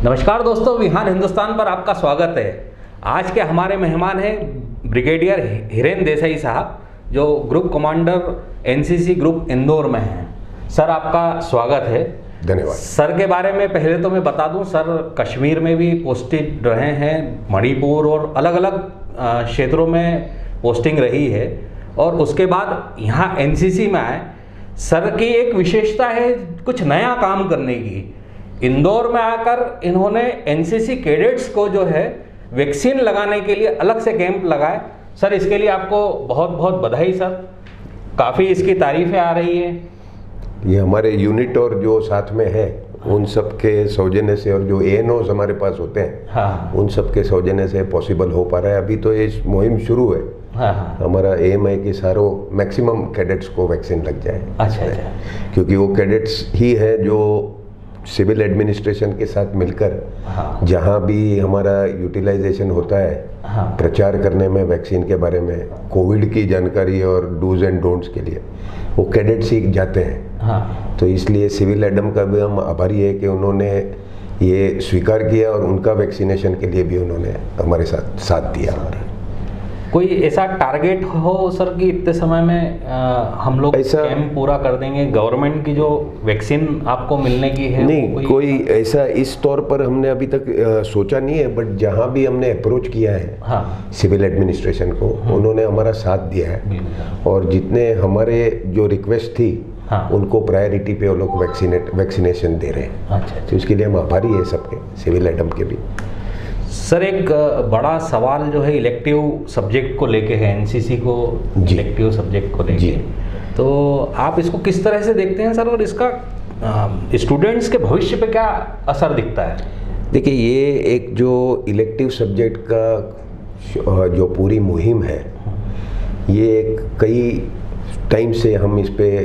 नमस्कार दोस्तों, विहान हिंदुस्तान पर आपका स्वागत है। आज के हमारे मेहमान हैं ब्रिगेडियर हिरेन देसाई साहब, जो group commander NCC group Indore में हैं। सर, आपका स्वागत है। धन्यवाद। सर के बारे में पहले तो मैं बता दूं, सर कश्मीर में भी पोस्टेड रहे हैं, मणिपुर और अलग अलग क्षेत्रों में पोस्टिंग रही है, और उसके बाद यहाँ एनसीसी में आए। सर की एक विशेषता है कुछ नया काम करने की। इंदौर में आकर इन्होंने एनसीसी कैडेट्स को जो है वैक्सीन लगाने के लिए अलग से कैंप लगाए। सर, इसके लिए आपको बहुत बहुत बधाई सर। काफ़ी इसकी तारीफें आ रही हैं। ये हमारे यूनिट और जो साथ में है उन सब के सौजन्य से, और जो एएनओज हमारे पास होते हैं, हाँ, उन सब के सौजन्य से पॉसिबल हो पा रहा है। अभी तो ये मुहिम शुरू है। हाँ। हमारा एम है कि सारों मैक्सिमम कैडेट्स को वैक्सीन लग जाए। अच्छा। क्योंकि वो कैडेट्स ही है जो सिविल एडमिनिस्ट्रेशन के साथ मिलकर जहाँ भी हमारा यूटिलाइजेशन होता है, प्रचार करने में वैक्सीन के बारे में, कोविड की जानकारी और डूज एंड डोंट्स के लिए वो कैडेट्स ही जाते हैं। तो इसलिए सिविल एडम का भी हम आभारी है कि उन्होंने ये स्वीकार किया और उनका वैक्सीनेशन के लिए भी उन्होंने हमारे साथ दिया। कोई ऐसा टारगेट हो सर कि इतने समय में हम लोग कैंप पूरा कर देंगे? गवर्नमेंट की जो वैक्सीन आपको मिलने की है? नहीं, कोई ऐसा इस तौर पर हमने अभी तक सोचा नहीं है, बट जहाँ भी हमने अप्रोच किया है सिविल एडमिनिस्ट्रेशन को, उन्होंने हमारा साथ दिया है। और जितने हमारे जो रिक्वेस्ट थी उनको प्रायोरिटी पे वो लोग वैक्सीनेशन दे रहे हैं। अच्छा। तो इसके लिए हम आभारी है सबके, सिविल एडम के भी। सर, एक बड़ा सवाल जो है इलेक्टिव सब्जेक्ट को लेके है, एनसीसी को इलेक्टिव सब्जेक्ट को लेके, तो आप इसको किस तरह से देखते हैं सर, और इसका स्टूडेंट्स के भविष्य पे क्या असर दिखता है? देखिए, ये एक जो इलेक्टिव सब्जेक्ट का जो पूरी मुहिम है, ये कई टाइम से हम इस पे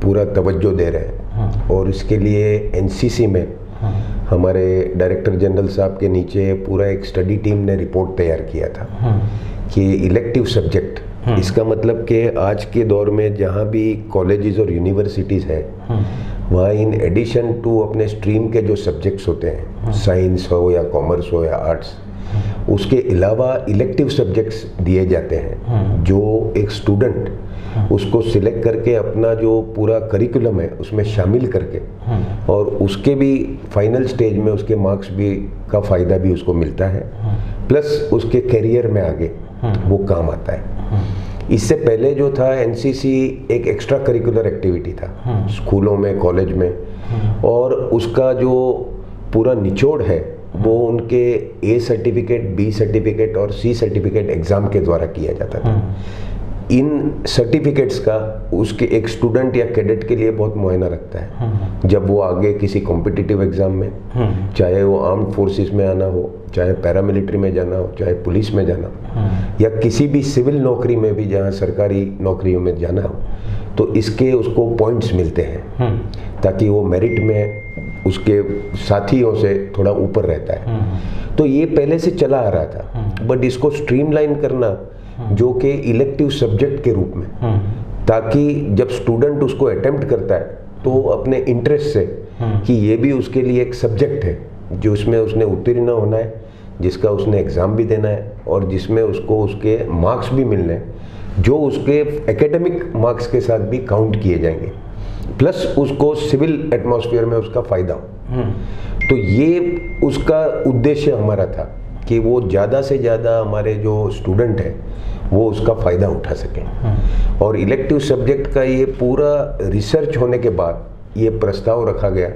पूरा तवज्जो दे रहे हैं। और इसके लिए एनसीसी में हमारे डायरेक्टर जनरल साहब के नीचे पूरा एक स्टडी टीम ने रिपोर्ट तैयार किया था कि इलेक्टिव सब्जेक्ट, इसका मतलब कि आज के दौर में जहाँ भी कॉलेजेस और यूनिवर्सिटीज़ है, वहाँ इन एडिशन टू अपने स्ट्रीम के जो सब्जेक्ट्स होते हैं, साइंस हो या कॉमर्स हो या आर्ट्स, उसके अलावा इलेक्टिव सब्जेक्ट्स दिए जाते हैं, जो एक स्टूडेंट उसको सिलेक्ट करके अपना जो पूरा करिकुलम है उसमें शामिल करके, और उसके भी फाइनल स्टेज में उसके मार्क्स भी का फ़ायदा भी उसको मिलता है, प्लस उसके करियर में आगे वो काम आता है। इससे पहले जो था एनसीसी एक एक्स्ट्रा करिकुलर एक्टिविटी था स्कूलों में, कॉलेज में, और उसका जो पूरा निचोड़ है वो उनके ए सर्टिफिकेट, बी सर्टिफिकेट और सी सर्टिफिकेट एग्ज़ाम के द्वारा किया जाता था। इन सर्टिफिकेट्स का उसके एक स्टूडेंट या कैडेट के लिए बहुत मुआयना रखता है। जब वो आगे किसी कॉम्पिटिटिव एग्ज़ाम में, चाहे वो आर्म्ड फोर्सेस में आना हो, चाहे पैरामिलिट्री में जाना हो, चाहे पुलिस में जाना हो, या किसी भी सिविल नौकरी में भी जहाँ सरकारी नौकरियों में जाना हो, तो इसके उसको पॉइंट्स मिलते हैं ताकि वो मेरिट में उसके साथियों से थोड़ा ऊपर रहता है। तो ये पहले से चला आ रहा था, बट इसको स्ट्रीमलाइन करना जो कि इलेक्टिव सब्जेक्ट के रूप में, ताकि जब स्टूडेंट उसको अटेम्प्ट करता है तो अपने इंटरेस्ट से कि ये भी उसके लिए एक सब्जेक्ट है जो उसमें उसने उत्तीर्ण होना है, जिसका उसने एग्ज़ाम भी देना है, और जिसमें उसको उसके मार्क्स भी मिलने हैं जो उसके एकेडमिक मार्क्स के साथ भी काउंट किए जाएंगे, प्लस उसको सिविल एटमॉस्फेयर में उसका फ़ायदा हो। तो ये उसका उद्देश्य हमारा था कि वो ज़्यादा से ज़्यादा हमारे जो स्टूडेंट हैं वो उसका फ़ायदा उठा सकें। और इलेक्टिव सब्जेक्ट का ये पूरा रिसर्च होने के बाद ये प्रस्ताव रखा गया,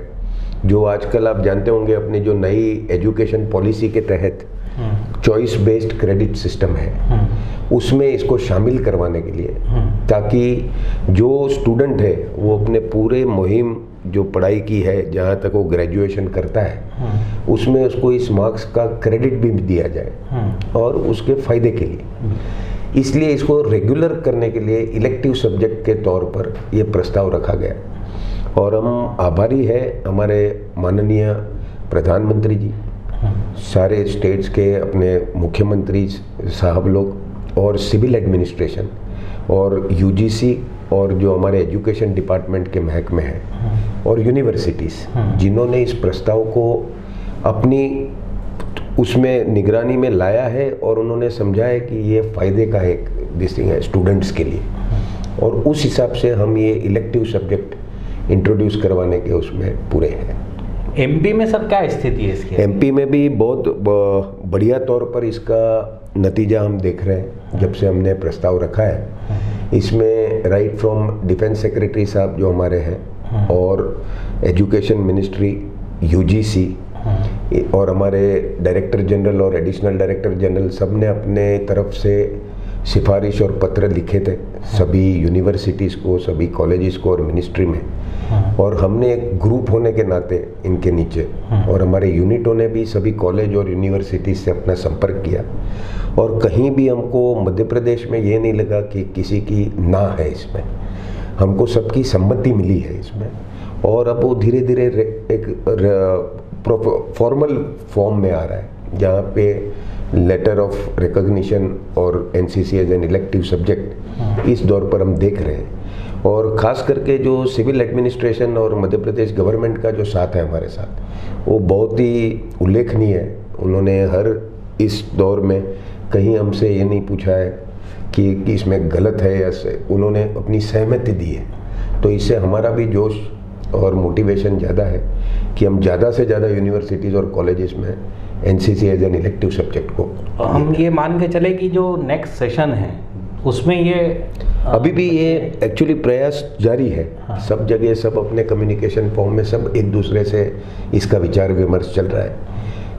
जो आजकल आप जानते होंगे अपनी जो नई एजुकेशन पॉलिसी के तहत चॉइस बेस्ड क्रेडिट सिस्टम है, उसमें इसको शामिल करवाने के लिए, ताकि जो स्टूडेंट है वो अपने पूरे मुहिम जो पढ़ाई की है, जहाँ तक वो ग्रेजुएशन करता है, उसमें उसको इस मार्क्स का क्रेडिट भी दिया जाए और उसके फ़ायदे के लिए। इसलिए इसको रेगुलर करने के लिए इलेक्टिव सब्जेक्ट के तौर पर ये प्रस्ताव रखा गया। और हम आभारी है हमारे माननीय प्रधानमंत्री जी, सारे स्टेट्स के अपने मुख्यमंत्री साहब लोग, और सिविल एडमिनिस्ट्रेशन और यूजीसी, और जो हमारे एजुकेशन डिपार्टमेंट के महकमे हैं, और यूनिवर्सिटीज़, जिन्होंने इस प्रस्ताव को अपनी उसमें निगरानी में लाया है और उन्होंने समझा है कि ये फ़ायदे का एक डिस्टिंग है स्टूडेंट्स के लिए, और उस हिसाब से हम ये इलेक्टिव सब्जेक्ट इंट्रोड्यूस करवाने के उसमें पूरे हैं। एमपी में सर क्या स्थिति है इसकी? एमपी में भी बहुत बढ़िया तौर पर इसका नतीजा हम देख रहे हैं जब से हमने प्रस्ताव रखा है। इसमें राइट फ्रॉम डिफेंस सेक्रेटरी साहब जो हमारे हैं और एजुकेशन मिनिस्ट्री, यूजीसी और हमारे डायरेक्टर जनरल और एडिशनल डायरेक्टर जनरल सब ने अपने तरफ से सिफारिश और पत्र लिखे थे सभी यूनिवर्सिटीज़ को, सभी कॉलेजेस को और मिनिस्ट्री में, और हमने एक ग्रुप होने के नाते इनके नीचे और हमारे यूनिटों ने भी सभी कॉलेज और यूनिवर्सिटीज़ से अपना संपर्क किया, और कहीं भी हमको मध्य प्रदेश में ये नहीं लगा कि किसी की ना है इसमें, हमको सबकी सम्मति मिली है इसमें। और अब वो धीरे धीरे एक फॉर्मल फॉर्म में आ रहा है जहाँ पे लेटर ऑफ रिकॉग्निशन और NCC as an elective subject इस दौर पर हम देख रहे हैं। और ख़ास करके जो सिविल एडमिनिस्ट्रेशन और मध्य प्रदेश गवर्नमेंट का जो साथ है हमारे साथ, वो बहुत ही उल्लेखनीय है। उन्होंने हर इस दौर में कहीं हमसे ये नहीं पूछा है कि इसमें गलत है या उन्होंने अपनी सहमति दी है। तो इससे हमारा भी जोश और मोटिवेशन ज़्यादा है कि हम ज़्यादा से ज़्यादा यूनिवर्सिटीज़ और कॉलेजेस में NCC as an elective subject को हम ये मान के चले कि जो नेक्स्ट सेशन है उसमें ये अभी भी ये एक्चुअली प्रयास जारी है। हाँ। सब जगह सब अपने कम्युनिकेशन फॉर्म में सब एक दूसरे से इसका विचार विमर्श चल रहा है,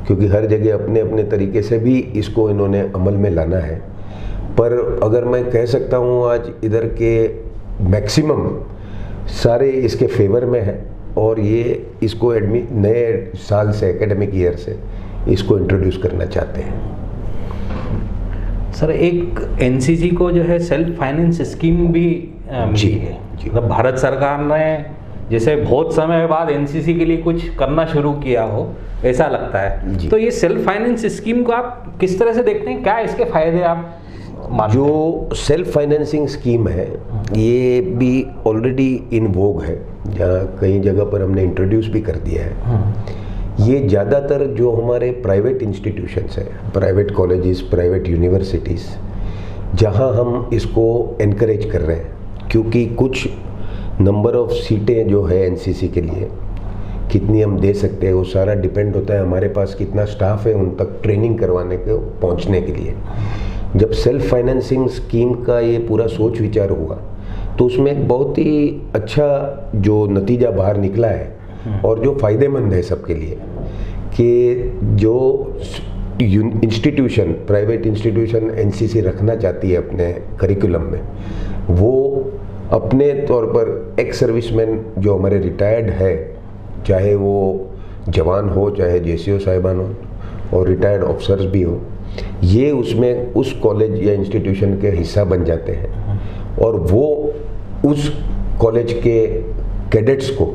क्योंकि हर जगह अपने अपने तरीके से भी इसको इन्होंने अमल में लाना है। पर अगर मैं कह सकता हूँ आज इधर के मैक्सिमम सारे इसके फेवर में है और ये इसको नए साल से एकेडमिक ईयर से इसको इंट्रोड्यूस करना चाहते हैं। सर एक एनसीसी को जो है सेल्फ फाइनेंस स्कीम भी मिली है, मतलब भारत सरकार ने जैसे बहुत समय बाद एनसीसी के लिए कुछ करना शुरू किया हो ऐसा लगता है। तो ये सेल्फ फाइनेंस स्कीम को आप किस तरह से देखते हैं, क्या इसके फायदे आप मानते हैं? जो सेल्फ फाइनेंसिंग स्कीम है ये भी ऑलरेडी इन वोग है, जहाँ कई जगह पर हमने इंट्रोड्यूस भी कर दिया है। ये ज़्यादातर जो हमारे प्राइवेट इंस्टीट्यूशंस हैं, प्राइवेट कॉलेजेस, प्राइवेट यूनिवर्सिटीज़, जहाँ हम इसको एनकरेज कर रहे हैं, क्योंकि कुछ नंबर ऑफ सीटें जो है एनसीसी के लिए कितनी हम दे सकते हैं वो सारा डिपेंड होता है हमारे पास कितना स्टाफ है उन तक ट्रेनिंग करवाने के पहुँचने के लिए। जब सेल्फ फाइनेंसिंग स्कीम का ये पूरा सोच विचार हुआ तो उसमें एक बहुत ही अच्छा जो नतीजा बाहर निकला है और जो फ़ायदेमंद है सबके लिए, कि जो इंस्टीट्यूशन प्राइवेट इंस्टीट्यूशन एनसीसी रखना चाहती है अपने करिकुलम में, वो अपने तौर पर एक्स सर्विसमैन जो हमारे रिटायर्ड है, चाहे वो जवान हो चाहे जेसीओ साहिबान हो और रिटायर्ड ऑफिसर्स भी हो, ये उसमें उस कॉलेज या इंस्टीट्यूशन के हिस्सा बन जाते हैं और वो उस कॉलेज के कैडेट्स को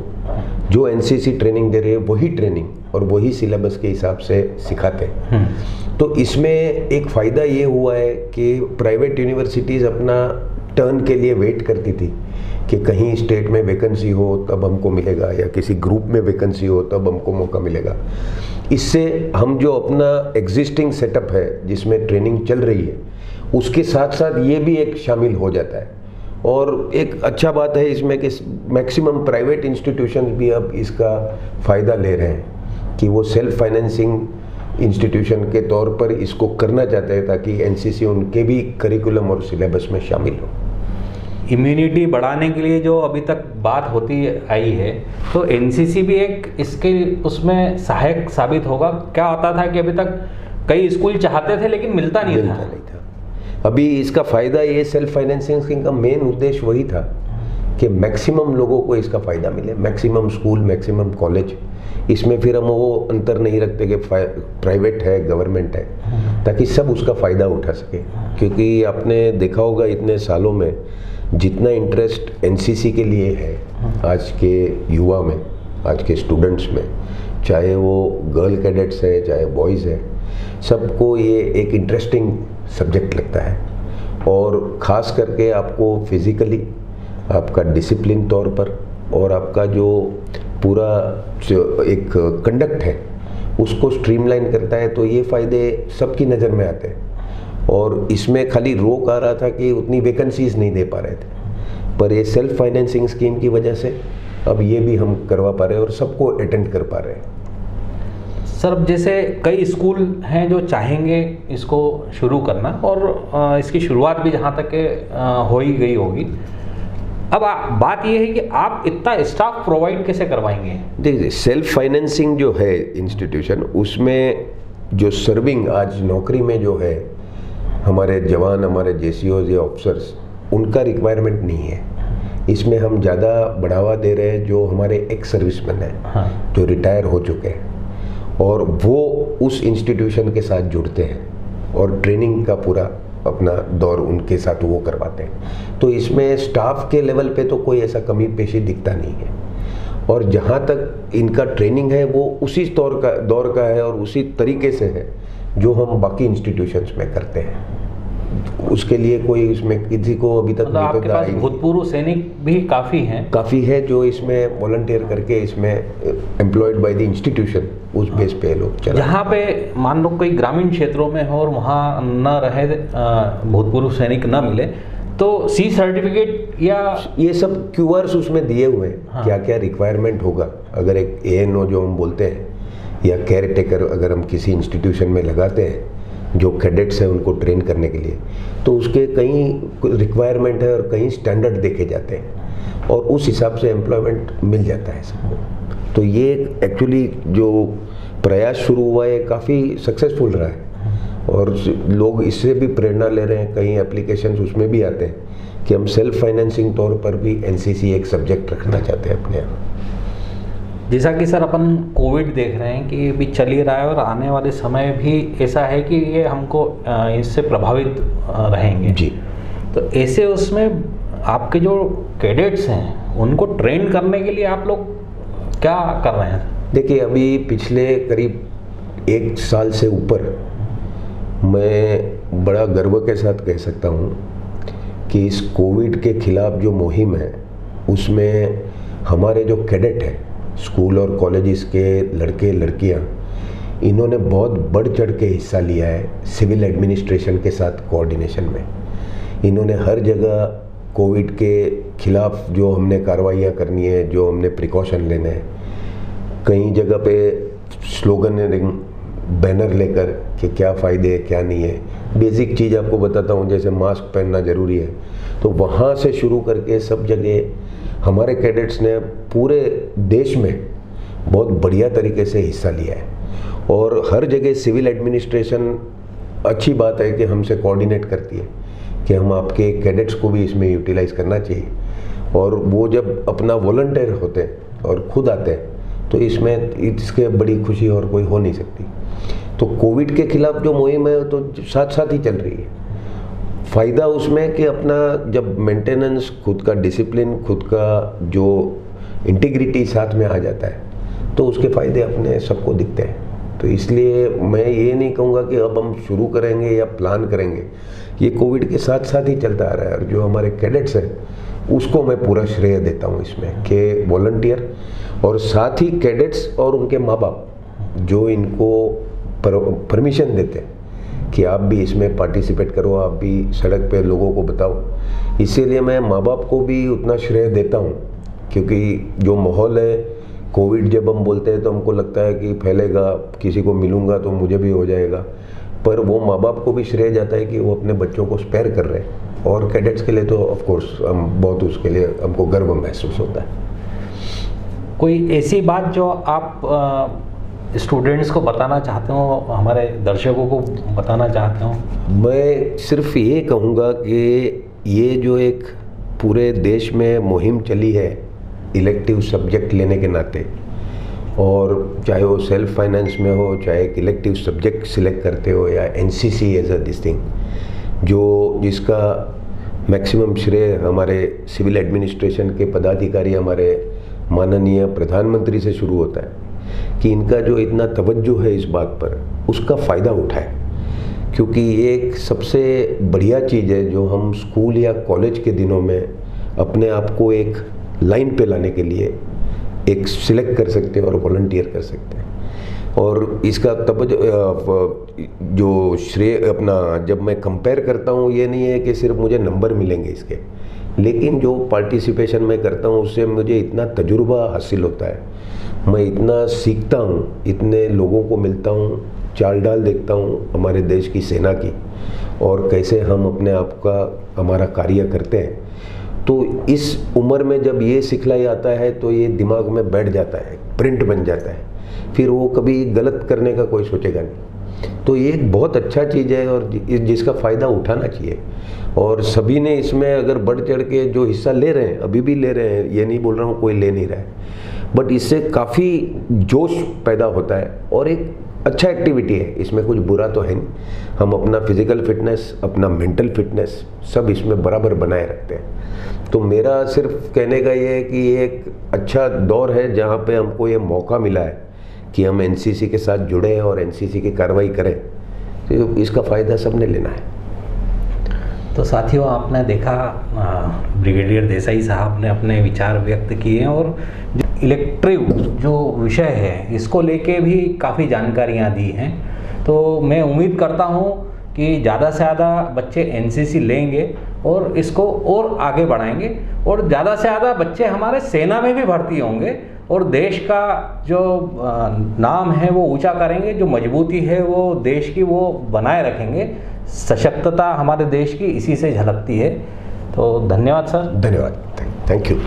जो एनसीसी ट्रेनिंग दे रही है वही ट्रेनिंग और वही सिलेबस के हिसाब से सिखाते हैं। तो इसमें एक फ़ायदा ये हुआ है कि प्राइवेट यूनिवर्सिटीज़ अपना टर्न के लिए वेट करती थी कि कहीं स्टेट में वैकेंसी हो तब हमको मिलेगा या किसी ग्रुप में वैकेंसी हो तब हमको मौका मिलेगा। इससे हम जो अपना एग्जिस्टिंग सेटअप है जिसमें ट्रेनिंग चल रही है उसके साथ साथ ये भी एक शामिल हो जाता है। और एक अच्छा बात है इसमें कि मैक्सिमम प्राइवेट इंस्टीट्यूशन भी अब इसका फ़ायदा ले रहे हैं कि वो सेल्फ फाइनेंसिंग इंस्टीट्यूशन के तौर पर इसको करना चाहते हैं ताकि एनसीसी उनके भी करिकुलम और सिलेबस में शामिल हो। इम्यूनिटी बढ़ाने के लिए जो अभी तक बात होती आई है तो एनसीसी भी एक इसके उसमें सहायक साबित होगा। क्या होता था कि अभी तक कई स्कूल चाहते थे लेकिन मिलता नहीं था। अभी इसका फ़ायदा ये सेल्फ फाइनेंसिंग का मेन उद्देश्य वही था कि मैक्सिमम लोगों को इसका फ़ायदा मिले, मैक्सिमम स्कूल, मैक्सिमम कॉलेज। इसमें फिर हम वो अंतर नहीं रखते कि प्राइवेट है गवर्नमेंट है, ताकि सब उसका फ़ायदा उठा सके। क्योंकि आपने देखा होगा इतने सालों में जितना इंटरेस्ट एनसीसी के लिए है आज के युवा में, आज के स्टूडेंट्स में, चाहे वो गर्ल कैडेट्स है चाहे बॉयज़ है, सबको ये एक इंटरेस्टिंग सब्जेक्ट लगता है। और ख़ास करके आपको फिज़िकली आपका डिसिप्लिन तौर पर और आपका जो पूरा जो एक कंडक्ट है उसको स्ट्रीमलाइन करता है, तो ये फ़ायदे सबकी नज़र में आते हैं। और इसमें खाली रोक आ रहा था कि उतनी वैकेंसीज नहीं दे पा रहे थे, पर ये सेल्फ फाइनेंसिंग स्कीम की वजह से अब ये भी हम करवा पा रहे हैं और सबको अटेंड कर पा रहे हैं। सर, अब जैसे कई स्कूल हैं जो चाहेंगे इसको शुरू करना, और इसकी शुरुआत भी जहाँ तक हो ही गई होगी। अब बात ये है कि आप इतना स्टाफ प्रोवाइड कैसे करवाएंगे? देखिए, सेल्फ फाइनेंसिंग जो है इंस्टीट्यूशन, उसमें जो सर्विंग आज नौकरी में जो है हमारे जवान, हमारे जेसीओज या ऑफिसर्स, उनका रिक्वायरमेंट नहीं है। इसमें हम ज़्यादा बढ़ावा दे रहे हैं जो हमारे एक्स सर्विसमैन हैं, हाँ, जो रिटायर हो चुके हैं और वो उस इंस्टीट्यूशन के साथ जुड़ते हैं और ट्रेनिंग का पूरा अपना दौर उनके साथ वो करवाते हैं। तो इसमें स्टाफ के लेवल पे तो कोई ऐसा कमी पेशी दिखता नहीं है, और जहाँ तक इनका ट्रेनिंग है वो उसी दौर का है और उसी तरीके से है जो हम बाकी इंस्टीट्यूशंस में करते हैं। उसके लिए कोई इसमें किसी को अभी तक मतलब आपके पास भूतपूर्व सैनिक भी काफ़ी है जो इसमें वॉलंटियर करके इसमें एम्प्लॉयड बाय द इंस्टीट्यूशन, उस बेस पे लोग चला। जहाँ पे मान लो कोई ग्रामीण क्षेत्रों में हो और वहाँ न रहे भूतपूर्व सैनिक न मिले, तो सी सर्टिफिकेट या ये सब क्यूआर्स उसमें दिए हुए हैं, हाँ, क्या क्या रिक्वायरमेंट होगा। अगर एक ANO जो हम बोलते हैं या केयर टेकर अगर हम किसी इंस्टीट्यूशन में लगाते हैं जो कैडेट्स हैं उनको ट्रेन करने के लिए, तो उसके कई रिक्वायरमेंट है और कई स्टैंडर्ड देखे जाते हैं और उस हिसाब से एम्प्लॉयमेंट मिल जाता है सबको। तो ये एक्चुअली जो प्रयास शुरू हुआ है काफ़ी सक्सेसफुल रहा है और लोग इससे भी प्रेरणा ले रहे हैं। कई एप्लीकेशंस उसमें भी आते हैं कि हम सेल्फ फाइनेंसिंग तौर पर भी NCC एक सब्जेक्ट रखना चाहते हैं अपने यहाँ। जैसा कि सर अपन कोविड देख रहे हैं कि भी चल ही रहा है और आने वाले समय भी ऐसा है कि ये हमको इससे प्रभावित रहेंगे जी। तो ऐसे उसमें आपके जो कैडेट्स हैं उनको ट्रेन करने के लिए आप लोग क्या कर रहे हैं? देखिए, अभी पिछले करीब 1 साल से ऊपर मैं बड़ा गर्व के साथ कह सकता हूँ कि इस कोविड के खिलाफ जो मुहिम है उसमें हमारे जो कैडेट हैं, स्कूल और कॉलेजेस के लड़के लड़कियां, इन्होंने बहुत बढ़ चढ़ के हिस्सा लिया है सिविल एडमिनिस्ट्रेशन के साथ कोऑर्डिनेशन में। इन्होंने हर जगह कोविड के खिलाफ जो हमने कार्रवाइयाँ करनी है, जो हमने प्रिकॉशन लेने हैं, कई जगह पे स्लोगन बैनर लेकर कि क्या फ़ायदे है क्या नहीं है। बेसिक चीज़ आपको बताता हूँ, जैसे मास्क पहनना ज़रूरी है, तो वहाँ से शुरू करके सब जगह हमारे कैडेट्स ने पूरे देश में बहुत बढ़िया तरीके से हिस्सा लिया है। और हर जगह सिविल एडमिनिस्ट्रेशन, अच्छी बात है कि हमसे कोऑर्डिनेट करती है कि हम आपके कैडेट्स को भी इसमें यूटिलाइज करना चाहिए, और वो जब अपना वॉलंटियर होते हैं और खुद आते हैं तो इसमें इसके बड़ी खुशी और कोई हो नहीं सकती। तो कोविड के खिलाफ जो मुहिम है तो साथ साथ ही चल रही है। फ़ायदा उसमें कि अपना जब मेंटेनेंस, खुद का डिसिप्लिन, खुद का जो इंटीग्रिटी साथ में आ जाता है तो उसके फ़ायदे अपने सबको दिखते हैं। तो इसलिए मैं ये नहीं कहूँगा कि अब हम शुरू करेंगे या प्लान करेंगे, ये कोविड के साथ साथ ही चलता आ रहा है। और जो हमारे कैडेट्स हैं उसको मैं पूरा श्रेय देता हूँ इसमें कि वॉलंटियर और साथ ही कैडेट्स और उनके माँ बाप जो इनको परमिशन देते हैं कि आप भी इसमें पार्टिसिपेट करो, आप भी सड़क पे लोगों को बताओ। इसीलिए मैं माँ बाप को भी उतना श्रेय देता हूँ, क्योंकि जो माहौल है, कोविड जब हम बोलते हैं तो हमको लगता है कि फैलेगा, किसी को मिलूँगा तो मुझे भी हो जाएगा, पर वो माँ बाप को भी श्रेय जाता है कि वो अपने बच्चों को स्पेयर कर रहे हैं। और कैडेट्स के लिए तो ऑफ कोर्स हम बहुत, उसके लिए हमको गर्व महसूस होता है। कोई ऐसी बात जो आप स्टूडेंट्स को बताना चाहते हो, हमारे दर्शकों को बताना चाहते हो? मैं सिर्फ ये कहूँगा कि ये जो एक पूरे देश में मुहिम चली है इलेक्टिव सब्जेक्ट लेने के नाते, और चाहे वो सेल्फ फाइनेंस में हो, चाहे एक इलेक्टिव सब्जेक्ट सिलेक्ट करते हो या NCC as a this thing, जो जिसका मैक्सिमम श्रेय हमारे सिविल एडमिनिस्ट्रेशन के पदाधिकारी, हमारे माननीय प्रधानमंत्री से शुरू होता है कि इनका जो इतना तवज्जो है इस बात पर, उसका फ़ायदा उठाए। क्योंकि ये एक सबसे बढ़िया चीज़ है जो हम स्कूल या कॉलेज के दिनों में अपने आप को एक लाइन पे लाने के लिए एक सिलेक्ट कर सकते हैं और वॉलंटियर कर सकते हैं। और इसका तब जो श्रेय अपना जब मैं कंपेयर करता हूँ, ये नहीं है कि सिर्फ मुझे नंबर मिलेंगे इसके, लेकिन जो पार्टिसिपेशन मैं करता हूँ उससे मुझे इतना तजुर्बा हासिल होता है, मैं इतना सीखता हूँ, इतने लोगों को मिलता हूँ, चाल डाल देखता हूँ हमारे देश की सेना की और कैसे हम अपने आप का हमारा कार्य करते हैं। तो इस उम्र में जब ये सिखलाई आता है तो ये दिमाग में बैठ जाता है, प्रिंट बन जाता है, फिर वो कभी गलत करने का कोई सोचेगा नहीं। तो ये एक बहुत अच्छा चीज़ है और जिसका फ़ायदा उठाना चाहिए। और सभी ने इसमें अगर बढ़ चढ़ के जो हिस्सा ले रहे हैं, अभी भी ले रहे हैं, ये नहीं बोल रहा हूँ कोई ले नहीं रहा है, बट इससे काफ़ी जोश पैदा होता है और एक अच्छा एक्टिविटी है, इसमें कुछ बुरा तो है नहीं। हम अपना फिजिकल फिटनेस, अपना मेंटल फिटनेस सब इसमें बराबर बनाए रखते हैं। तो मेरा सिर्फ कहने का ये है कि ये एक अच्छा दौर है जहाँ पे हमको ये मौका मिला है कि हम एनसीसी के साथ जुड़े और एनसीसी की कार्रवाई करें, तो इसका फ़ायदा सबने लेना है। तो साथियों, आपने देखा ब्रिगेडियर देसाई साहब ने अपने विचार व्यक्त किए हैं और इलेक्टिव जो विषय है इसको लेके भी काफ़ी जानकारियां दी हैं। तो मैं उम्मीद करता हूं कि ज़्यादा से ज़्यादा बच्चे एनसीसी लेंगे और इसको और आगे बढ़ाएंगे और ज़्यादा से ज़्यादा बच्चे हमारे सेना में भी भर्ती होंगे और देश का जो नाम है वो ऊंचा करेंगे, जो मजबूती है वो देश की वो बनाए रखेंगे। सशक्तता हमारे देश की इसी से झलकती है। तो धन्यवाद सर। धन्यवाद, थैंक यू।